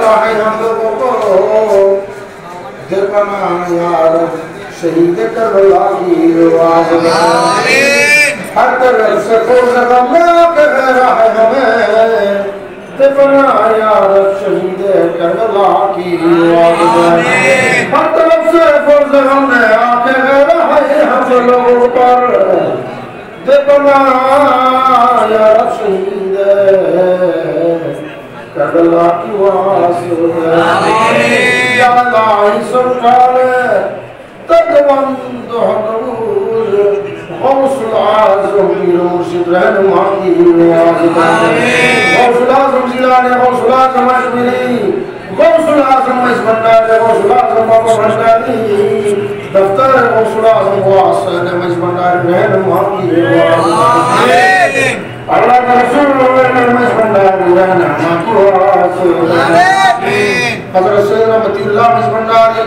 राह हम लोगों को देखना यार शहीद करबला की आवाज हर तरफ से खोज गम राह हमें देखना यार शहीद करबला की आवाज हर तरफ से खोज गम राह हम लोगों पर देखना यार शहीद करबला की आवाज या अल्लाह सरकार तकवंद हकूल गौसुल आज़म की मुर्शिद रहनुमा की आवाज़ गौसुल आज़म जिलाने गौसुल आज़म अजमेरी गौसुल आज़म मजबंडारी गौसुल आज़म बाबा भंडारी दफ्तर गौसुल आज़म वासन मजबंडारी रहनुमा की आवाज़ अल्लाह का रसूल मजबंडारी रहनुमा की आवाज़ हज़रत सैयदना मतीउल्लाह मजबंडारी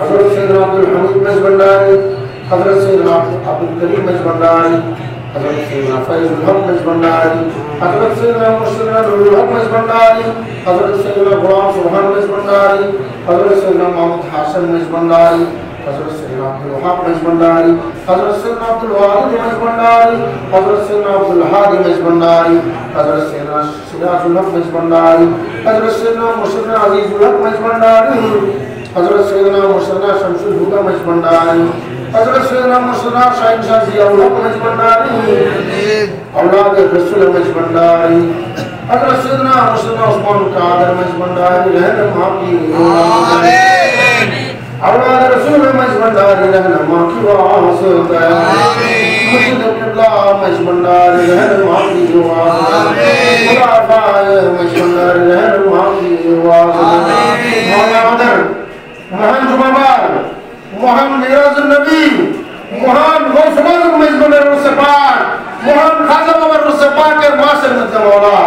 हज़रत सैयदना अब्दुल हमीद मजबंडारी हज़रत सैयदना अब्दुल करीम मजबंडारी हज़रत सैयदना फैज़ुल हक मजबंडारी हज़रत सैयदना मुर्शिद नूरुल हक मजबंडारी हज़रत सैयदना गुलाम सुभान मजबंडारी हज़रत सैयदना मोहम्मद हाशिम मजबंडारी हज़रत सैयदना अब्दुल वहाब मजबंडारी हज़रत सैयदना अब्दुल वाहिद मजबंडारी हज़रत सैयदना अब्दुल हादी मजबंडारी हज़रत सैयदना सिराजुल हक मजबंडारी हज़रत सैयदना मुर्शिद अजीजुल हक मजबंडारी हज़रत सैयदना मुर्शिद शमसुल हुदा मजबंडारी हज़रत सैयदना मुर्शिद शाहीन शाह ज़ियाउल हक मजबंडारी औलाद रसूल मजबंडारी हज़रत सैयदना मुर्शिद उस्मान कादर मजबंडारी रहनुमा की आमीन औलाद रसूल मजबंडारी रहनुमा की वास्ता मुर्शिद किबला मजबंडारी रहनुमा की आमीन खुलाफाए मजबंडारी रहनुमा की आमीन मौला मदर महान जुमाबार महान मिराजुल नबी महान गौसुल आज़म मजबंडारी रुसपाक महान खाजा बाबा रुसपाक के माशर में मौला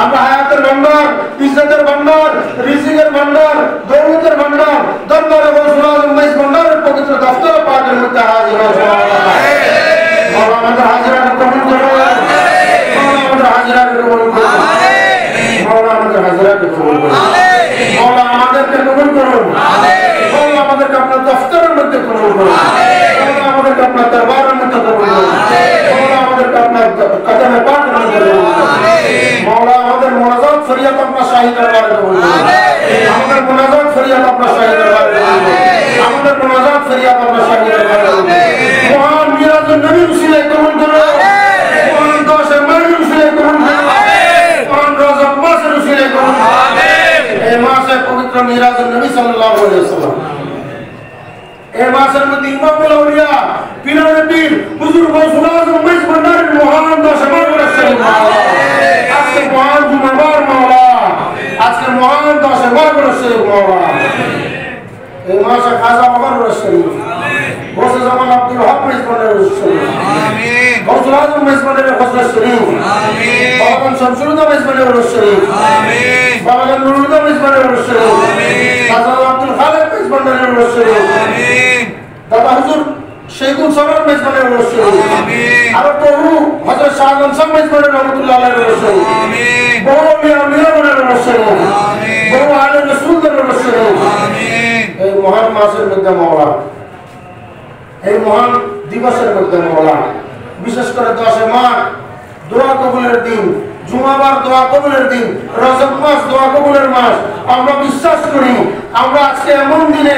আমরা হায়াতের ভান্ডার ইজ্জতের ভান্ডার রিজিকের ভান্ডার দৌলতের ভান্ডার দরবারে গৌসুল আজম মজবন্ডারের পবিত্র দফতর পাকের মধ্যে হাজির হয়েছে মওলা আমাদের হাজিরাকে কবুল করুন মওলা আমাদের হাজিরাকে কবুল করুন মওলা আমাদের হাজিরাকে কবুল করুন মওলা আমাদেরকে কবুল করুন মওলা আমাদেরকে আপনার দফতরের মধ্যে কবুল করুন মওলা আমাদেরকে আপনার দরবারের মধ্যে কবুল করুন মওলা আমাদেরকে আপনার কদমে পাকের মধ্যে কবুল করুন मौला আমাদের মুনাজাত ফরিয়াদ আপনার শাহী দরবারে কবুল করুন আমাদের মুনাজাত ফরিয়াদ আপনার শাহী দরবারে কবুল করুন আমাদের মুনাজাত ফরিয়াদ আপনার শাহী দরবারে কবুল করুন মহান মিরাজুন নবী উসিলায় কবুল করুন মহান দশে মাহি উসিলায় কবুল করুন মহান রজব মাসের উসিলায় কবুল করুন আমিন এই মাসে পবিত্র মিরাজুন নবী সাল্লাল্লাহু আলাইহি ওয়াসাল্লাম এই মাসের মধ্যে ইমামুল আউলিয়া পীরে পীর হুজুর গৌসুল আজম মজবন্ডারির মহান দশে মাহি শরীফ আজকে মহান জুমাবার মওলা আজকে মহান দশে মাহফিল শরীফ মওলা এই মাসে খাজা বাবার শরীফ গৌসে জামান আব্দুল হক মজবন্ডারির শরীফ আমিন গৌসুল আজম মজবন্ডারির খসরা শরীফ আমিন বাবা শামসুল হুদা মজবন্ডারির শরীফ আমিন বাবা নুরুল হুদা মজবন্ডারির শরীফ আমিন খাজা আব্দুল খালেক মজবন্ডারির শরীফ আমিন দাদা হুজুর शेखुल सरार मजबंडारी शरीफ आमीन और बहु हजरत शाहजान सब मजबंडारी रहमतुल्लाह अलैहि शरीफ आमीन बहु अलिया मजबंडारी शरीफ आमीन बहु आले रसूल शरीफ आमीन এই মহান মাসের মধ্যে মওলা এই মহান দিবসের মধ্যে মওলা বিশেষ করে 10 মাস দোয়া কবুলের দিন জুমাবার দোয়া কবুলের দিন রজব মাস দোয়া কবুলের মাস আমরা বিশ্বাস করি আমরা আজকে এমন দিনে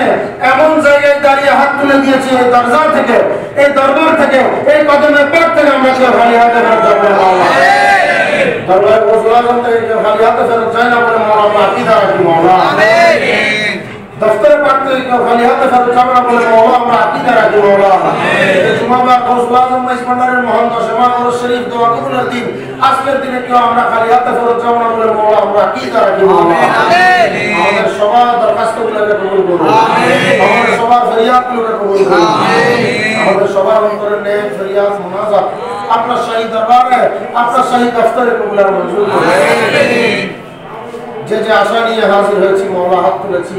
এমন জায়গায় দাঁড়িয়ে হাত তুলে দিয়েছি এই দরজা থেকে এই দরবার থেকে এই কদমে পাক থেকে আমরা খালি হাতে ফেরত যাব না আমিন দরবার গৌসুল আজম থেকে খালি হাতে ফেরত যায় না বলে মওলা আমরা আকীদা রাখি মওলা আমিন দফতরে পাক থেকে খালি হাতে ফেরত যাব না বলে মওলা আমরা আকীদা রাখি মওলা আমিন এই জুমাবার গৌসুল আজম মজবন্ডারির মহান দশে মাহফিল শরীফ দোয়া কবুলের দিন আজকের দিনে কেউ আমরা খালি হাতে ফেরত যাব না বলে মওলা আমরা আকীদা রাখি মওলা আমিন আমাদের সবার দরখাস্তগুলোকে কবুল করুন আমিন আমাদের সবার ফরিয়াদগুলোকে কবুল করুন আমিন আমাদের সবার অন্তরের নেক ফরিয়াদ মুনাজাত আপনার শাহী দরবারে আপনার শাহী দফতরে কবুল আর মঞ্জুর করুন আমিন যে যে আশা নিয়ে হাজির হয়েছি মওলা হাত তুলেছি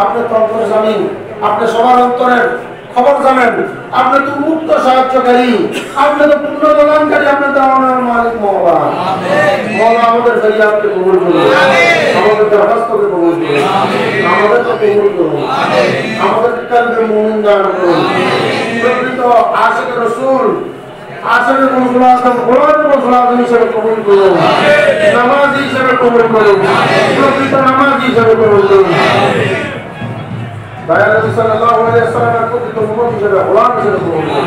আপনি তো অন্তর জানেন আপনি সবার অন্তরের খবর জানেন আপনি তো মুক্ত সাহায্যকারী আপনি তো পূর্ণ দানকারী আপনি তো আমাদের মালিক মওলা আমিন মওলা আমাদের ফরিয়াদকে কবুল করুন আমিন আমাদের দরখাস্তকে কবুল করুন, আমাদেরকে কবুল করুন, আমাদেরকে কালবে মুমিন দান করুন। প্রকৃত আশিক রাসূল আশিক রাসূল আযম গোলাম রাসূল আযম হিসেবে কবুল করুন, নামাজি হিসেবে কবুল করুন, প্রকৃত নামাজি হিসেবে কবুল করুন। দয়াল নবী সাল্লাল্লাহু আলাইহি ওয়াসাল্লামের প্রকৃত উম্মত হিসেবে গোলাম হিসেবে কবুল করুন,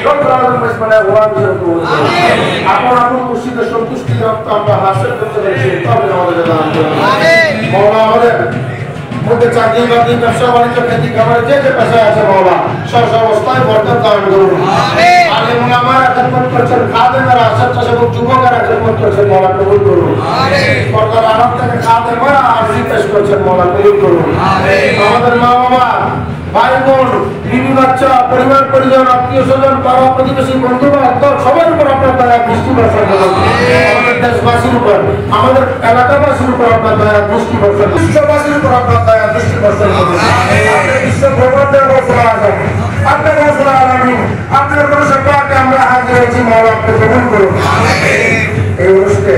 রব্বুল আলামিন ইসমানের গোলাম হিসেবে কবুল করুন। আপন মুর্শিদের সন্তুষ্টি আমরা হাসিল করতে পারি সেই তৌফিক আমাদের দান করুন। মওলা আমাদের মধ্যে চাকরি বাকরি ব্যবসা বাণিজ্য খ্যাতি খামারে যে যে পেশায় আছে মওলা সব অবস্থায় বরকত দান করুন। আলেম ওলামারা খিদমত করছেন, খাদেমেরা স্বেচ্ছাসেবক যুবকেরা খিদমত করছেন, মওলা কবুল করুন। পর্দার আড়াল থেকে খাদেমেরা আরজি পেশ করছেন, মওলা কবুল করুন। আমাদের মা বাবা ভাই বোন বিবি বাচ্চা পরিবার পরিজন আত্মীয় স্বজন পাড়া প্রতিবেশী বন্ধু বান্ধব সবার উপর আপনার দয়া দৃষ্টি বর্ষণ করুন। আমাদের দেশবাসীর উপর আমাদের এলাকাবাসীর উপর আপনার দয়া দৃষ্টি বর্ষণ, বিশ্ববাসীর উপর আপনার দয়া দৃষ্টি বর্ষণ করুন। বিশ্ব ভ্রমণের ঘোষণা আছে আপনার ঘোষণা আলামিন আপনার ঘোষণা পাকে আমরা হাজির হয়েছি, মওলা আপনি কবুল করুন। এই অনুষ্ঠানে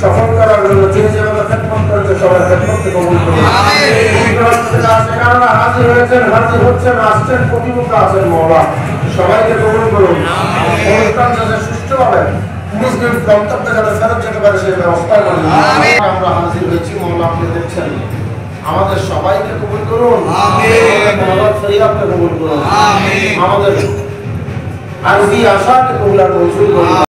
সফল করার জন্য যে যেভাবে খেদমত করেছে সবার খেদমতকে কবুল করুন। সেখানে হাজির হয়েছেন, হাজির হচ্ছেন, আসছেন, প্রতিমুখ আছেন, মওলা সবাইকে কবুল করুন। অনুষ্ঠান শেষে সুষ্ঠুভাবে মুসলিম গন্তব্যে যাতে ফেরত যেতে পারে সেই ব্যবস্থা করুন। আমরা হাজির হয়েছি, মওলা আপনি দেখছেন, আমাদের সবাইকে কবুল করুন, আমাদের ফরিয়াদকে কবুল করুন, আমাদের আরজি আশাকে কবুল আর মঞ্জুর করুন।